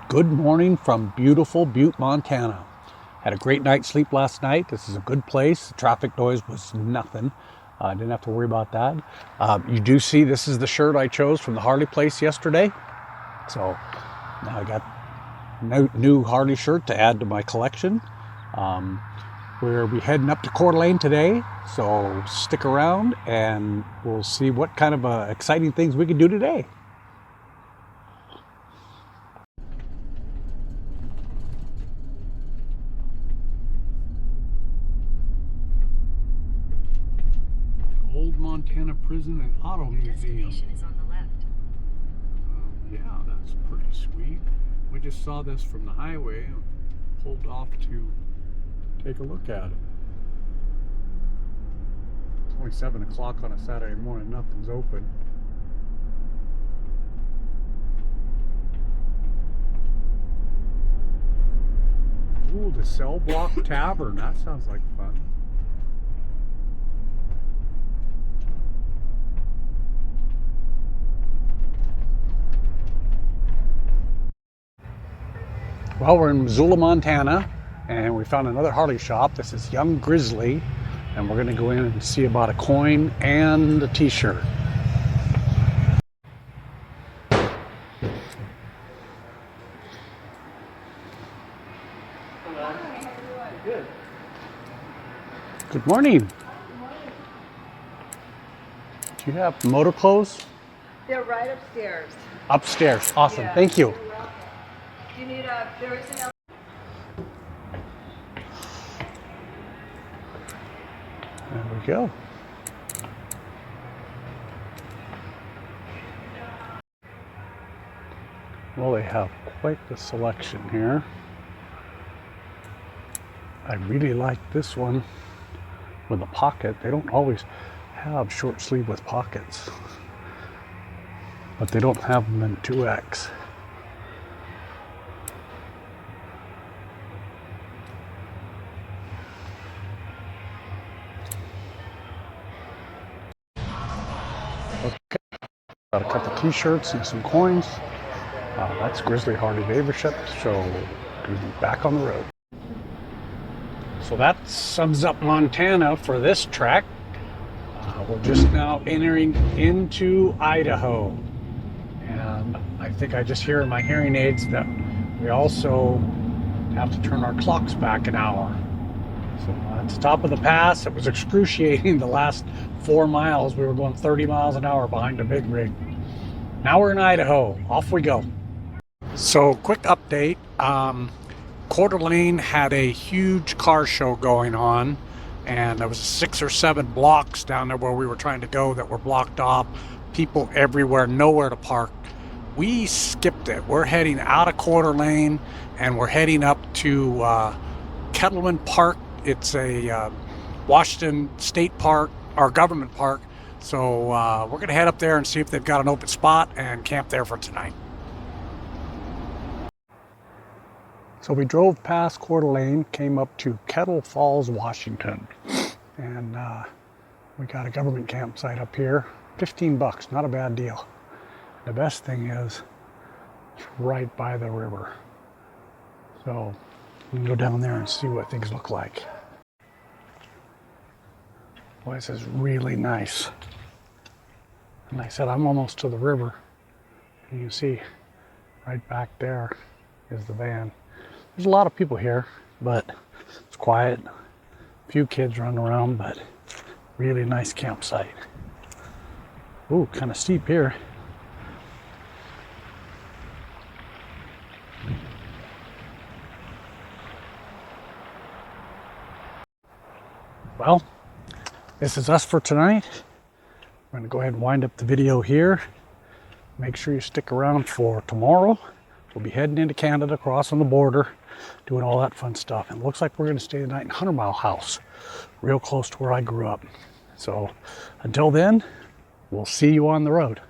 Good morning from beautiful Butte, Montana. Had a great night's sleep last night. This is a good place. The traffic noise was nothing. I didn't have to worry about that. You do see this is the shirt I chose from the Harley place yesterday. So now I got new Harley shirt to add to my collection. We'll be heading up to Coeur d'Alene today, so stick around and we'll see what kind of exciting things we can do today. Old Montana Prison and Auto Museum. Is on the left. Yeah, that's pretty sweet. We just saw this from the highway and pulled off to take a look at it. It's only 7 o'clock on a Saturday morning, nothing's open. Ooh, the Cell Block Tavern, that sounds like fun. Well, we're in Missoula, Montana, and we found another Harley shop. This is Young Grizzly, and we're going to go in and see about a coin and a t-shirt. Good. Good morning. Good morning. Do you have motor clothes? They're right upstairs. Upstairs. Awesome. Yeah. Thank you. You need a, there is an... There we go. Well, they have quite the selection here. I really like this one with a pocket. They don't always have short sleeve with pockets, but they don't have them in 2X. Okay, got a couple t-shirts and some coins. That's Grizzly Harley-Davidson, so we'll be back on the road. So that sums up Montana for this trek. We're just now entering into Idaho. And I think I just hear in my hearing aids that we also have to turn our clocks back an hour. So at the top of the pass, it was excruciating. The last 4 miles, we were going 30 miles an hour behind a big rig. Now we're in Idaho. Off we go. So quick update. Coeur d'Alene had a huge car show going on, and there was 6 or 7 blocks down there where we were trying to go that were blocked off. People everywhere, nowhere to park. We skipped it. We're heading out of Coeur d'Alene, and we're heading up to Kettle Park. It's a Washington State Park, or government park. So we're going to head up there and see if they've got an open spot and camp there for tonight. So we drove past Coeur d'Alene, came up to Kettle Falls, Washington, and we got a government campsite up here. $15, not a bad deal. The best thing is it's right by the river. So we can go down there and see what things look like. Boy, this is really nice. And like I said, I'm almost to the river. And you can see right back there is the van. There's a lot of people here, but it's quiet. A few kids running around, but really nice campsite. Ooh, kind of steep here. Well, this is us for tonight. I'm going to go ahead and wind up the video here. Make sure you stick around for tomorrow. We'll be heading into Canada, crossing the border, doing all that fun stuff. And it looks like we're going to stay the night in 100 Mile House, real close to where I grew up. So until then, we'll see you on the road.